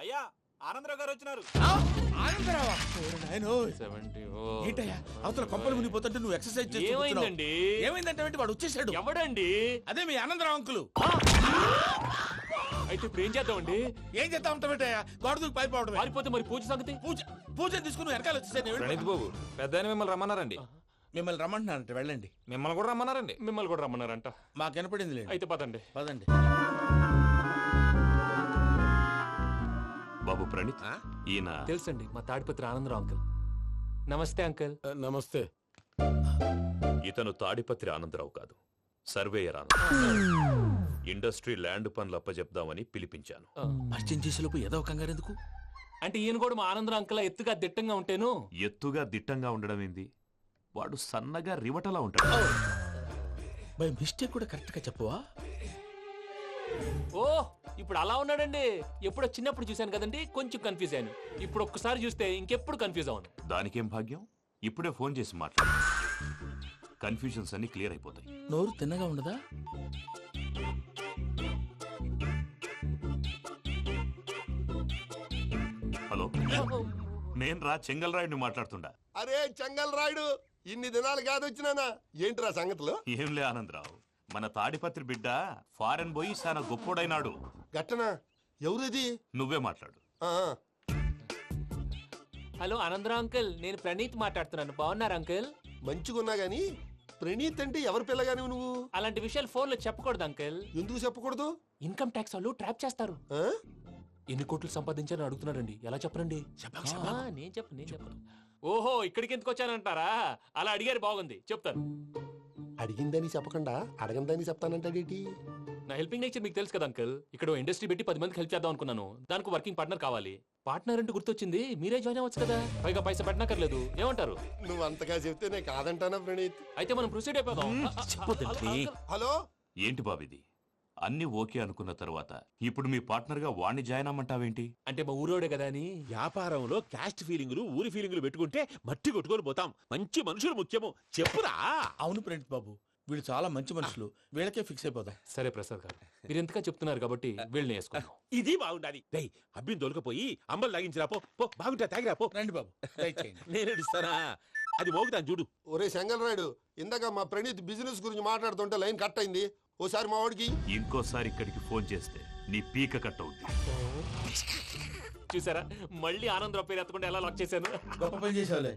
అయ్యా ఆనందరావు గారు వచ్చినారు. ఆనందరావా? ఏంటయ్యా అవతల కొంపలు మునిగిపోతుంటే నువ్వు ఎక్సర్సైజ్ చేస్తున్నావు? ఏమైందంటే వాడు వచ్చేసాడు. ఎవడండి? అదే మీ ఆనందరావు అంకులు. అయితే ఇప్పుడు ఏం చేద్దామండి? ఏం చేస్తా ఉంటావేటయ్యా? గోడ దూకి పైపోవడం. పారిపోతే మరి పూజ సంగతి? పూజ తీసుకుని వెనకాల వచ్చేసాను. ప్రణీత్ బాబు పెద్ద మిమ్మల్ని రమ్మన్నారండి. మిమ్మల్ని రమ్మంటున్నారంట, వెళ్ళండి. మిమ్మల్ని కూడా రమ్మన్నారండి. మిమ్మల్ని కూడా రమ్మన్నారంట. మాకు వినపడింది లేదు. అయితే పదండి. పదండి. బాబు ప్రణీత్, ఈయన తెలుసండి, మా తాడిపత్రి ఆనందరావు అంకుల్. నమస్తే అంకుల్. నమస్తే. ఇతను తాడిపత్రి ఆనందరావు కాదు, సర్వేయర్ ఆనందరావు. ఇండస్ట్రీ ల్యాండ్ పనులు అప్పచెప్దామని పిలిపించాను. పరిచయం చేసేలోపు ఏదో కంగారు ఎందుకు? అంటే ఈయన కూడా మా ఆనందరావు అంకుల్ ఎత్తుగా దిట్టంగా ఉంటాను. ఎత్తుగా దిట్టంగా ఉండడం ఏంది? వాడు సన్నగా రివటలా ఉంటాడు. బై మిస్టేక్ కూడా కరెక్ట్ గా చెప్పవా? ఓ ఇప్పుడు అలా ఉన్నాడండి. ఎప్పుడో చిన్నప్పుడు చూశాను కదండి, కొంచెం కన్ఫ్యూజ్ అయ్యాను. ఇప్పుడు ఒక్కసారి చూస్తే ఇంకెప్పుడు కన్ఫ్యూజ్ అవును. దానికేం భాగ్యం, ఇప్పుడే ఫోన్ చేసి మాట్లాడు. కన్ఫ్యూజన్స్ అన్ని క్లియర్ అయిపోతాయి. నోరు తిన్నగా ఉండదా? హలో, నేను రా చెంగల్ రాయుడిని మాట్లాడుతుండా. అరే చెంగల్ రాయుడు, ఇన్ని దినాలు కాదు వచ్చినానా? ఏంట్రా సంగతులు? ఏంలే ఆనందరావు, మన తాడిపత్రి బిడ్డ ఫారెన్ పోయి చాలా గొప్పోడైనాడు. గట్టనా? ఎవరిది? నువ్వే మాట్లాడు. హలో ఆనందరావు అంకుల్, నేను ప్రణీత్ మాట్లాడుతున్నాను. బాగున్నారు అంకుల్? మంచిగున్నా గాని ప్రణీత్ అంటే ఎవరి పిల్లగాని నువ్వు? అలాంటి విషయాలు ఫోన్ లో చెప్పకూడదు అంకుల్. ఎందుకు చెప్పకూడదు? ఇన్కమ్ ట్యాక్స్ వాళ్ళు ట్రాప్ చేస్తారు. ఆ? ఎన్ని కోట్లు సంపాదించాలని అడుగుతున్నారండి. ఎలా చెప్పరండి? నేను చెప్పను. ఓహో, ఇక్కడికి ఎందుకు వచ్చానంటారా? అలా అడిగారు, బాగుంది, చెప్తాను. అడిగిందని చెప్పకుండా అడగందని చెప్తానంటాడేటి? నా హెల్పింగ్ నేచర్ మీకు తెలుసు కదా అంకుల్. ఇక్కడ ఇండస్ట్రీ పెట్టి 10 మందికి హెల్ప్ చేద్దాం అనుకున్నాను. దానికి వర్కింగ్ పార్ట్నర్ కావాలి. పార్ట్నర్ అంటే గుర్తొచ్చింది, మీరే జాయిన్ అవ్వచ్చు కదా. పైగా పైసా పెట్టనక్కర్లేదు. ఏమంటారు? నువ్వు అంతగా చెప్తే నేను కాదంటానా ప్రణీత్? అయితే మనం ప్రొసీడ్ అయిపోదాం. హలో, ఏంటి బాబిది? అన్ని ఓకే అనుకున్న తర్వాత ఇప్పుడు మీ పార్ట్నర్ గా వాణ్ణి జాయిన్ అమ్మంటావేంటి? అంటే మా ఊరోడే కదా అని. వ్యాపారంలో క్యాస్ట్ ఫీలింగులు, ఊరి ఫీలింగులు పెట్టుకుంటే మట్టి కొట్టుకొని పోతాం. మంచి మనుషులు ముఖ్యము. చెప్పురా. అవును ప్రణీత్ బాబు, వీళ్ళు చాలా మంచి మనుషులు. వీళ్ళకే ఫిక్స్ అయిపోదాం. సరే ప్రసాద్ గారు, మీరు ఎంతగా చెప్తున్నారు కాబట్టి వీళ్ళని వేసుకున్నాం. ఇది బాగుండాలి. డై అబ్బిని దొలకపోయి అమ్మలు లాగించిరా పో. పో బాగుంటా, తాగిరా పో. రండి బాబు, దయచేయండి. నేను ఇస్తానా? అది మోగుతాను చూడు. ఒరే చెంగల్ రాయుడు, ఇందాక మా ప్రణీత్ బిజినెస్ గురించి మాట్లాడుతుంటే లైన్ కట్ అయింది. ఓసారి మా వాడికి ఇంకోసారి ఇక్కడికి ఫోన్ చేస్తే నీ పీక కట్ అవుద్ది. చూసారా, మళ్ళీ ఆనందరావు పేరు ఎత్తకుండా ఎలా లాక్ చేశాను. గొప్ప పని చేసేవాళ్ళే.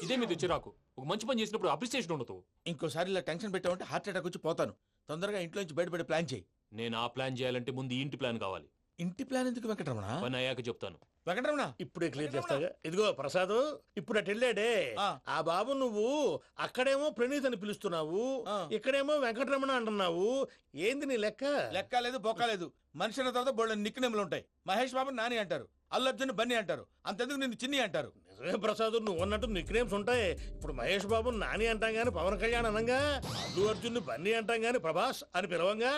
ఇదే మీద చిరాకు. ఒక మంచి పని చేసినప్పుడు అప్రిసియేషన్ ఉండదు. ఇంకోసారి ఇలా టెన్షన్ పెట్టామంటే హార్ట్ అటాక్ వచ్చి పోతాను. తొందరగా ఇంట్లో నుంచి బయటపడే ప్లాన్ చేయి. నేను ఆ ప్లాన్ చేయాలంటే ముందు ఈ ఇంటి ప్లాన్ కావాలి. ఇంటి ప్లాన్ ఎందుకు వెంకటరమణ? పని అయ్యాక చెప్తాను. వెంకటరమణ ఇప్పుడే క్లియర్ చేస్తాగా. ఇదిగో ప్రసాద్, ఇప్పుడు అటు వెళ్ళాడే ఆ బాబు, నువ్వు అక్కడేమో ప్రణీత్ అని పిలుస్తున్నావు, ఇక్కడేమో వెంకటరమణ అంటున్నావు. ఏంది నీ లెక్క? లెక్క లేదు, బొక్క లేదు. మనిషి అన్న తర్వాత బోళ్ళ నిక్నెములు ఉంటాయి. మహేష్ బాబు నాని అంటారు, అల్లు అర్జున్ బన్నీ అంటారు, అంతెందుకు నిన్ను చిన్ని అంటారు. నిజమే ప్రసాద్, నువ్వు అన్నట్టు నిక్నేమ్స్ ఉంటాయి. ఇప్పుడు మహేష్ బాబు నాని అంటాం గాని పవన్ కళ్యాణ్ అనంగా, అల్లు అర్జున్ బన్నీ అంటాం గాని ప్రభాస్ అని పిలవంగా.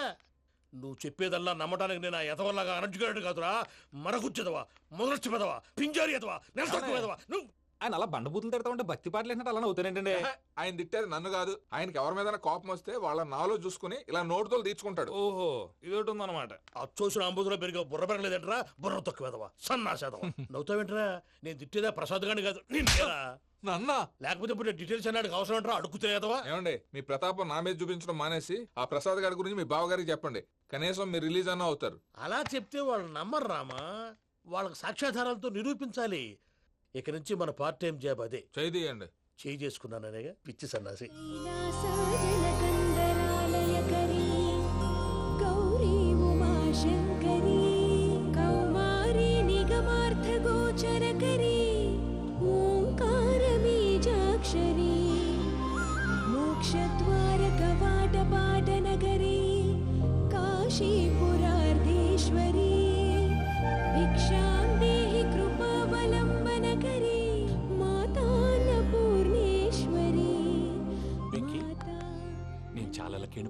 నువ్వు చెప్పేదల్లా నమ్మటానికి నేను ఆ ఎతవల్లాగా అనర్జుకేటెడ్ కాదురా. మరగుచ్చదవా, మొదలచ్చి పెదవా, పింజారి ఎదవా, నెలసొక్కుదవా నువ్వు. ఆయన అలా బండబూతులు తిడతా ఉంటే భక్తి పాటలు ఏంటంటే అలా అవుతానంటే. ఆయన తిట్టేది నన్ను కాదు, ఆయనకి ఎవరి మీద కోపం వస్తే వాళ్ళ నాలో చూసుకుని ఇలా నోటుతో తీర్చుకుంటాడు. ఓహో, ఇదొకటి ఉందన్నమాట. అచ్చోసిన అంబుధులో పెరిగే బుర్ర పెరగలేదంటరా, బుర్ర తొక్కువేదవా, సన్నాసేదవా. నవ్వుతావేంట్రా? నేను తిట్టేదా ప్రసాద్ గాని కాదు, నిన్నేరా. నన్నా? లేకపోతే ఇప్పుడు డీటెయిల్స్ అన్నాడు అవసరం అంటారా? అడుగుతాయేదవా. ఏమండి, మీ ప్రతాపం నా మీద చూపించడం మానేసి ఆ ప్రసాద్ గారి గురించి మీ బావగారికి చెప్పండి. కనీసం మీరు రిలీజ్ అన్న అవుతారు. అలా చెప్తే వాళ్ళు నమ్మరు రామా. వాళ్ళకి సాక్ష్యాధారాలతో నిరూపించాలి. ఇక నుంచి మన పార్ట్ టైం జాబ్ అదే. చేయండి. చేయి చేసుకున్నాననేగా పిచ్చి సన్నాసి.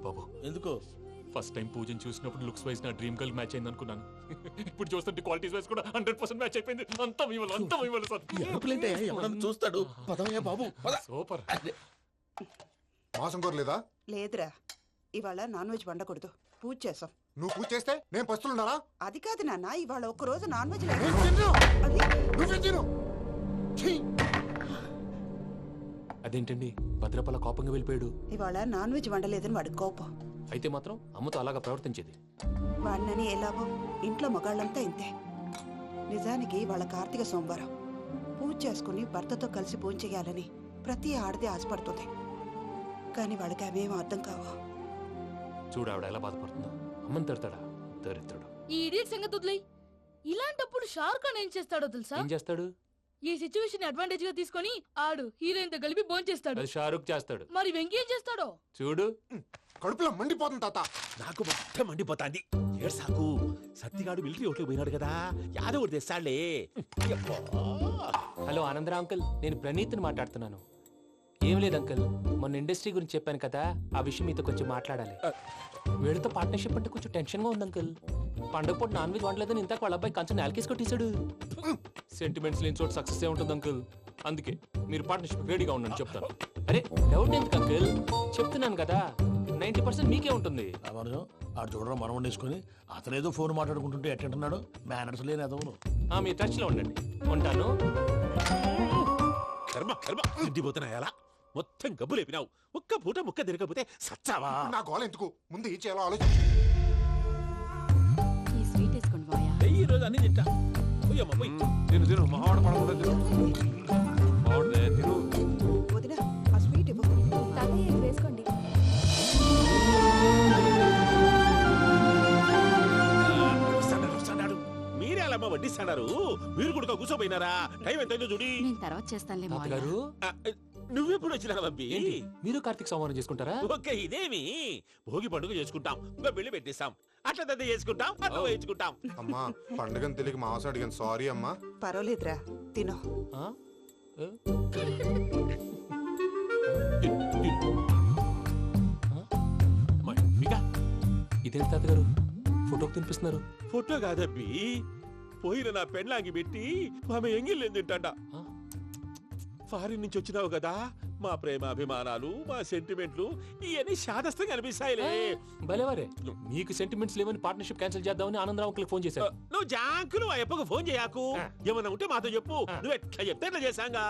బాబు ఎందుకు? ఫస్ట్ టైం పూజను చూసినప్పుడు లుక్స్ వైజ్ నా డ్రీమ్ గర్ల్ మ్యాచ్ అయింది అనుకున్నాను. ఇప్పుడు చూస్తుంటే క్వాలిటీస్ వైజ్ కూడా 100% మ్యాచ్ అయిపోయింది. అంతా మీ వల్ల సార్. చూస్తాడు. పదవయ్యా బాబు, సూపర్. మాసం కోరలేదా? లేదురా, ఇవాళ నాన్ వెజ్ వండకూడదు, పూజ చేసాం. నువ్వు పూజ చేస్తే నేను పస్తులున్నారా? అది కాదు నాన్న, ఇవాళ ఒక్క రోజు నాన్ వెజ్ నేను తిన్ను. అది నువ్వేం తిను? ఛీ! అదేంటండి భద్రపల కోపంగా వెళ్ళిపోయాడు? ఇవాళ నాన్ వెజ్ వండలేదని వాడి కోపం. అయితే మాత్రం అమ్మతో అలాగా ప్రవర్తించేది. వాడినని ఎలాగో ఇంట్లో మగాళ్ళంతా ఇంతే. నిజానికి వాళ్ళ కార్తీక సోమవారం పూజ చేసుకుని భర్తతో కలిసి పూజ చేయాలని ప్రతి ఆడది ఆశపడుతుంది. కానీ వాళ్ళకి అవేం అర్థం కావు. చూడు ఆవిడ ఎలా బాధపడుతుందో. అమ్మని తిడతాడా దరిద్రుడు. ఈ ఇడియట్ సంగతి వదిలేయ్. ఇలాంటప్పుడు షారుఖ్ ఖాన్ ఏం చేస్తాడో తెలుసా? ఏం చేస్తాడు? ఈ సిచ్యువేషన్ అడ్వాంటేజ్ గా తీసుకొని ఆడు హీరోయిన్ తో కలిపి బోన్ చేస్తాడు. అది షారుఖ్ చేస్తాడు. మరి వెంకీ ఏం చేస్తాడో చూడు. కడుపులో మండిపోతుంది తాత. నాకు మొత్తం మండిపోతాంది. ఏడ్సాకు, సత్తిగాడు మిలిటరీ ఓట్లు పోయినాడు కదా, యాదవ్ తెస్తాడులే. యబ్బా. హలో ఆనందరా అంకుల్, నేను ప్రణీత్ని మాట్లాడుతున్నాను. ఏం లేదు అంకుల్, మొన్న ఇండస్ట్రీ గురించి చెప్పాను కదా, ఆ విషయం మీతో కొంచెం మాట్లాడాలి. వీళ్ళతో పార్ట్నర్షిప్ అంటే కొంచెం టెన్షన్ గా ఉంది అంకుల్. పండగ పూట నాన్ వెజ్ వండలేదని ఇంతకు వాళ్ళ అబ్బాయి కంచెం నేలకేసి కొట్టేశాడు. సెంటిమెంట్స్ లేని చోట సక్సెస్ ఏ ఉంటుంది అంకుల్. అందుకే మీరు పార్ట్నర్షిప్ రెడీగా ఉండండి చెప్తాను. అరే డౌట్ ఎందుకు అంకుల్, చెప్తున్నాను కదా 90% మీకే ఉంటుంది. రామానుజం ఆడు చూడడం మనం వండేసుకుని అతనేదో ఫోన్ మాట్లాడుకుంటుంటే ఎట్టంటున్నాడు. మేనర్స్ లేని అదవును. మీ టచ్ లో ఉండండి. ఉంటాను. కర్మ కర్మ తిండిపోతున్నా ఎలా మొత్తం గబ్బు లేపినావు. ఒక్క పూట ముక్క తిరగకపోతే సచ్చావా? నా గోల ఎందుకు, ముందు ఏం చేయాలో ఆలోచించు. ఈ స్వీట్ వేసుకోండి బాయా. ఈ రోజు అన్ని తింటా. పోయమ్మ పోయి. తిను తిను మావాడు పడకుండా తిను. మావాడిదే తిను. వదిన ఆ స్వీట్ ఇవ్వు. వేసుకోండి. వస్తాడు. మీరే అలా వడ్డిస్తాడారు. మీరు కూడా కూర్చోపోయినారా? టైం ఎంతైందో చూడి. నేను తర్వాత చేస్తానులే తాతగారు ఆ, నువ్వెప్పుడు వచ్చినా బంబి? ఏంటి మీరు కార్తీక్ సంహారం చేసుకుంటారా? ఓకే, ఇదేమి భోగి పండుగ చేసుకుంటాం, ఇంకా పెళ్లి పెట్టిస్తాం, అట్లా దద్ద చేసుకుంటాం, అట్లా వేయించుకుంటాం. అమ్మా పండుగని తెలియక మావస అడిగాను, సారీ అమ్మా. పర్వాలేదురా, తినో. ఆ? ఏ? మీకా ఇదేంటి తాతగారు ఫోటోకి తినిపిస్తున్నారు? ఫోటో కాదబ్బి, పోయిన నా పెళ్ళాంగి పెట్టి ఆమె ఎంగిల్లేం తింటాడ. ఆ? ఫారిన్ నుంచి వచ్చినావు కదా, మా ప్రేమ అభిమానాలు, మా సెంటిమెంట్లు ఇవన్నీ శాదస్తంగా అనిపిస్తాయిలే. భలేవారే, మీకు సెంటిమెంట్స్ లేవని పార్ట్నర్షిప్ క్యాన్సిల్ చేద్దామని ఆనందరావు అంకుల్ ఫోన్ చేశారు. నువ్వు జాంకులు ఆ అప్పకు ఫోన్ చేయకు. ఆ. ఏమన్నా ఉంటే మాతో చెప్పు. ఆ. నువ్వు ఎట్లా చెప్తే ఎట్లా చేశాంగా.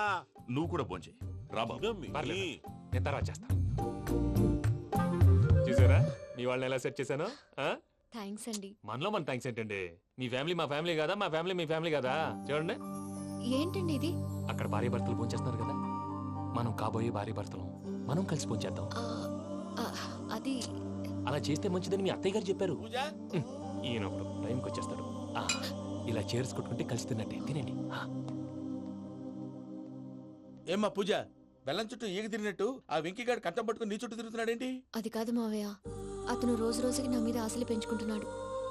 నువ్వు కూడా భోంచేయి రా బాబు. పర్లేదు, నేను తర్వాత చేస్తాను. చూసారా మీ వాళ్ళని ఎలా సెట్ చేశాను? థ్యాంక్స్ అండి. మనలో మన థ్యాంక్స్ ఏంటండి? మీ ఫ్యామిలీ మా ఫ్యామిలీ కదా, మా ఫ్యామిలీ మీ ఫ్యామిలీ కదా. చూడండి, ఏంటండి ఇది? అక్కడ భార్య భర్తలు పోంచేస్తున్నారు కదా, మనం కాబోయే భార్య భర్తలు మనం కలిసి పోంచేద్దాం. అది అలా చేస్తే మంచిదని మీ అత్తయ్య గారు చెప్పారు. పూజ ఈయన ఒకడు టైంకి వచ్చేస్తాడు. ఇలా చేర్స్ కొట్టుకుంటే కలిసి తిన్నట్టే. తినండి. ఏమ్మా పూజ, బెల్లం చుట్టూ ఈగ తిరిగినట్టు ఆ వెంకీగాడు కంచం పట్టుకుని నీ చుట్టూ తిరుగుతున్నాడేంటి? అది కాదు మావయ్య, అతను రోజు రోజుకి నా మీద ఆశలు పెంచుకుంటున్నాడు.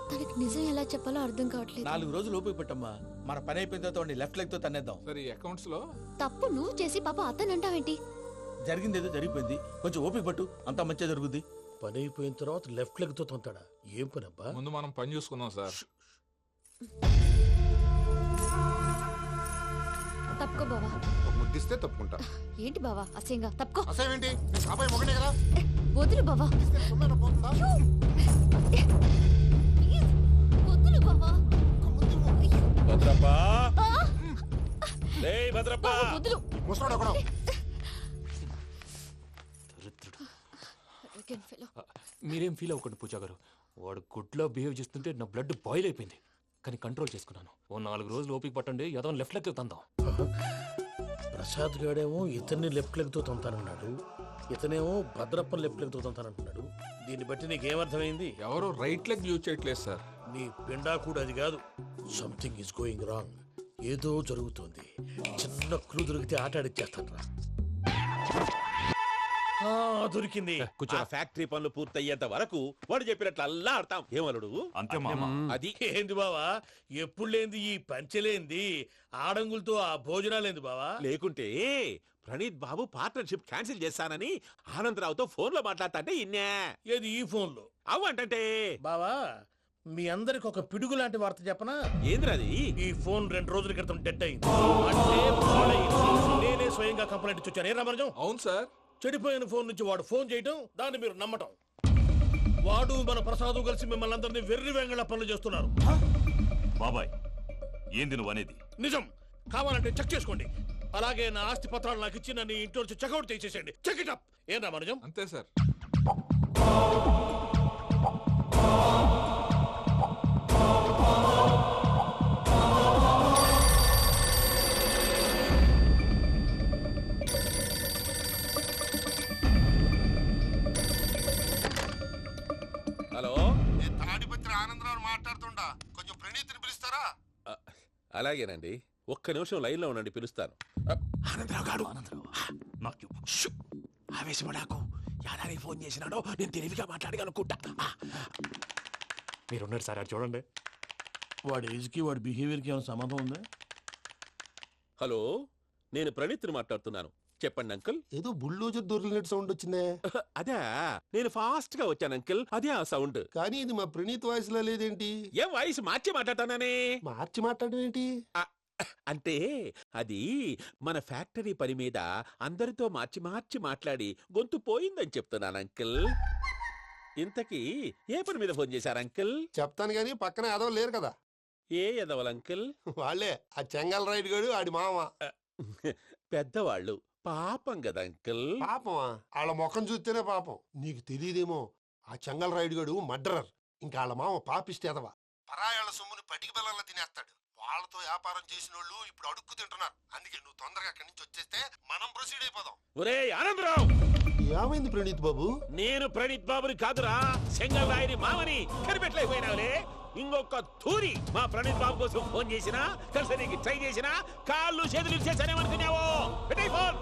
తనకి నిజం ఎలా చెప్పాలో అర్థం కావట్లేదు. 4 రోజులు ఓపిక పట్టమ్మా, మన పని అయిపోయిన తర్వాత వాడిని లెఫ్ట్ లెగ్ తో తన్నేద్దాం. సరే అకౌంట్స్ లో తప్పు నువ్వు చేసి పాప అతను అంటావేంటి? జరిగింది ఏదో జరిగిపోయింది, కొంచెం ఓపిక పట్టు, అంతా మంచిగా జరుగుద్ది. పని అయిపోయిన తర్వాత లెఫ్ట్ లెగ్ తో తొంతాడా? ఏం పని అబ్బా? ముందు మనం పని చూసుకుందాం సార్. తప్పుకో బావా. ఒక ముద్దిస్తే తప్పుకుంటా. ఏంటి బావా అసహ్యంగా? తప్పుకో. అసేమేంటి, నీ కాబోయే మొగనే కదా. వదులు బావా. ఇస్తే సొమ్మేనా పోతుందా? వదులు బావా. భద్రప్పా, భద్రప్ప, బావా, వదులు. ముసలోడు ఒకడు. దరిద్రుడు. Arrogant fellow. మీరేం ఫీల్ అవ్వకండి పూజా గారు. వాడు గుడ్లో బిహేవ్ చేస్తుంటే నా బ్లడ్ బాయిల్ అయిపోయింది. కానీ కంట్రోల్ చేసుకున్నాను. ఓ 4 రోజులు ఓపిక పట్టండి, ఏదో లెఫ్ట్ లెగ్ తందాం. ప్రసాద్ గాడేమో ఇతన్ని లెఫ్ట్ లెగ్ తో తొంతానన్నాడు, ఇతనేమో భద్రప్పని లెఫ్ట్ లెగ్ తో తొంతానంటున్నాడు. దీన్ని బట్టి నీకేమర్థమైంది? ఎవరు రైట్ లెగ్ యూజ్ చేయట్లేదు సార్. నీ పిండా కూడా అది కాదు. Something is going wrong. ఏదో జరుగుతోంది. చిన్న క్లూ దొరికితే ఆట ఆడిచ్చేస్తాను రా. దొరికింది. ఆ ఫ్యాక్టరీ పనులు పూర్తయ్యేంత వరకు వాడు చెప్పినట్లు అల్లా ఆడతాం. ఏమలుడు? అంతే మామ. అది ఏంది బావా, ఎప్పుడు లేంది ఈ పంచలేంది, ఆడంగులతో ఆ భోజనాలేంది బావా? లేకుంటే ప్రణీత్ బాబు పార్ట్నర్షిప్ క్యాన్సిల్ చేస్తానని ఆనందరావుతో ఫోన్ లో మాట్లాడతాంటే ఇన్నే. ఏది ఈ ఫోన్ లో? అవ్వంటే బావా, మీ అందరికి ఒక పిడుగు లాంటి వార్త చెప్పనా? ఏంద్రది? ఈ ఫోన్ 2 రోజుల క్రితం డెడ్ అయింది. అంటే పాడైంది. నేనే స్వయంగా కంప్లైంట్ ఇచ్చాను. ఏ రామరాజం? అవును సార్. చెడిపోయిన ఫోన్ నుంచి వాడు ఫోన్ చేయటం, దాన్ని మీరు నమ్మటం. వాడు మన ప్రసాదు కలిసి మిమ్మల్ని అందరినీ వెర్రి వెంగళ పనులు చేస్తున్నారు. బాబాయ్ ఏంది నువ్వు అనేది? నిజం. కావాలంటే చెక్ చేసుకోండి. అలాగే నా ఆస్తి పత్రాలు నాకు ఇచ్చి నన్ను ఇంట్లో నుంచి చెక్అౌట్ చేసేసండి. Check it up. ఏం రామనుజం? అంతే సార్. హలో, నేను తాడిపత్రి ఆనందరావు మాట్లాడుతుండా, కొంచెం ప్రణీతిని పిలుస్తారా? అలాగేనండి, ఒక్క నిమిషం లైన్లో ఉండండి, పిలుస్తాను. ఆనందరావు గాడు, నాకు ఆవేశపడాకు. యాదానికి ఫోన్ చేసినాడో నేను తెలివిగా మాట్లాడగలనుకుంటా. మీరున్నారు సార్, అది చూడండి. వాడి ఏజ్కి వాడి బిహేవియర్కి ఏమైనా సంబంధం ఉందా? హలో, నేను ప్రణీత్ని మాట్లాడుతున్నాను. చెప్పండి అంకుల్. ఏదో బుల్డోజర్ దొరికినట్టు సౌండ్ వచ్చిందే. అదే, నేను ఫాస్ట్ గా వచ్చాను అంకుల్, అదే ఆ సౌండ్. కానీ ఇది మా ప్రణీత్ వాయిస్ లో లేదేంటి? ఏ వాయిస్ మార్చి మాట్లాడతాననే? మార్చి మాట్లాడడం ఏంటి? అంటే అది మన ఫ్యాక్టరీ పని మీద అందరితో మార్చి మార్చి మాట్లాడి గొంతు పోయిందని చెప్తున్నాను అంకుల్. ఇంతకీ ఏ పని మీద ఫోన్ చేశారు అంకుల్? చెప్తాను గానీ పక్కన ఏదో లేరు కదా. ఏ ఎదవలు అంకుల్? వాళ్ళే ఆ చెంగల్ రైడ్ గడు ఆడి మామ. పెద్దవాళ్ళు, పాపం కదా అంకుల్. పాపమా? వాళ్ళ ముఖం చూస్తేనే పాపం. నీకు తెలియదేమో, ఆ చెంగల్ రైడ్ గడు మర్డరర్. ఇంకా వాళ్ళ మామ పాపిస్తేదవా. పరాయాళ్ళ సొమ్ముని పటికి బెల్లంలో తినేస్తాడు. వాళ్ళతో వ్యాపారం చేసిన వాళ్ళు ఇప్పుడు అడుక్కు తింటున్నారు. అందుకే నువ్వు తొందరగా అక్కడి నుంచి వచ్చేస్తే మనం ప్రొసీడ్ అయిపోదాం. ఒరే ఆనందరావు! ఏమైంది ప్రణీత్ బాబు? నేను ప్రణీత్ బాబుని కాదురా, సెంగల్ రాయని మామని. కనిపెట్టలేకపోయినావులే. ఇంకొక తూరి మా ప్రణీత్ బాబు కోసం ఫోన్ చేసినా, కలిసి నీకు ట్రై చేసినా కాళ్ళు చేతులు ఇచ్చేసానేమనుకున్నావో. పెట్టేయ్ ఫోన్.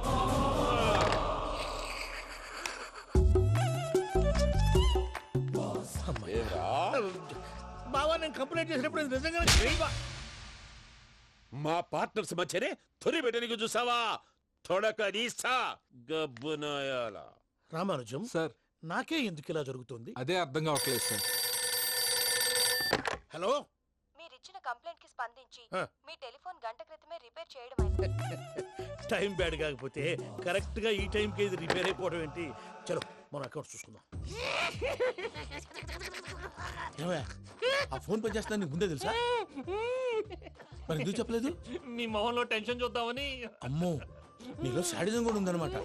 బావా, నేను కంప్లైంట్ చేసినప్పుడు ఇది నిజంగానే చేయవా? మా పార్ట్నర్స్ మధ్యనే తొలి పెట్టడానికి చూసావా? తొడక నీస్తా గబ్బునాయాల. రామానుజం సార్, నాకే ఎందుకు ఇలా జరుగుతుంది? అదే అర్థం కావట్లేదు సార్. హలో, మీరిచ్చిన కంప్లైంట్ కి స్పందించి ఆ. మీ టెలిఫోన్ గంట క్రితమే రిపేర్ చేయడం టైం బ్యాడ్ కాకపోతే కరెక్ట్ గా ఈ టైంకి ఇది రిపేర్ అయిపోవడం ఏంటి? చలో మన అకౌంట్ చూసుకుందాం. ఏమయ్య, ఆ ఫోన్ పనిచేస్తుందని నీకు ముందే తెలుసా? మరి ఎందుకు చెప్పలేదు? మీ మొహంలో టెన్షన్ చూద్దామని. అమ్మో, నీలో శాడిజం కూడా ఉందన్నమాట.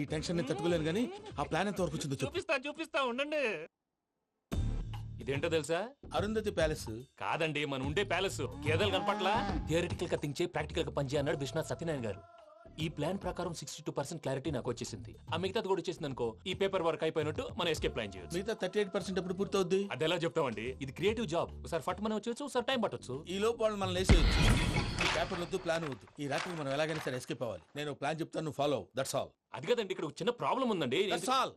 ఈ టెన్షన్ ని తట్టుకోలేను కానీ ఆ ప్లాన్ ఎంత వరకు వచ్చిందో చెప్పు. చూపిస్తా ఉండండి. ఇదేంటో తెలుసా? అరుంధతి ప్యాలెస్ కాదండి, మన ఉండే ప్యాలెస్. గేదెలు కనపట్లా? థియరిటికల్ గా థింక్ చేయి, ప్రాక్టికల్ గా పనిచేయ అన్నాడు విశ్వనాథ్ సత్యనారాయణ గారు. ఈ ప్లాన్ ప్రకారం 62% క్లారిటీ నాకు వచ్చేసింది. ఆ మిగతాది కూడా వచ్చేసింది అనుకో, ఈ పేపర్ వర్క్ అయిపోయినట్టు మనం ఎస్కేప్ ప్లాన్ చేయొచ్చు. మిగతా 38% ఎప్పుడు పూర్తవుద్ది? అది ఎలా చెప్తామండి? ఇది క్రియేటివ్ జాబ్. ఒకసారి ఫట్ మనం వచ్చేచ్చు, ఒకసారి టైం పట్టొచ్చు. ఈ లోపు వాళ్ళు మనం లేసేయచ్చు. ఈ పేపర్ వద్దు, ప్లాన్ వద్దు. ఈ రాత్రికి మనం ఎలాగైనా సరే ఎస్కేప్ అవ్వాలి. నేను ప్లాన్ చెప్తాను, నువ్వు ఫాలో. That's all. అది కదండి, ఇక్కడ ఒక చిన్న ప్రాబ్లం ఉందండి. That's all.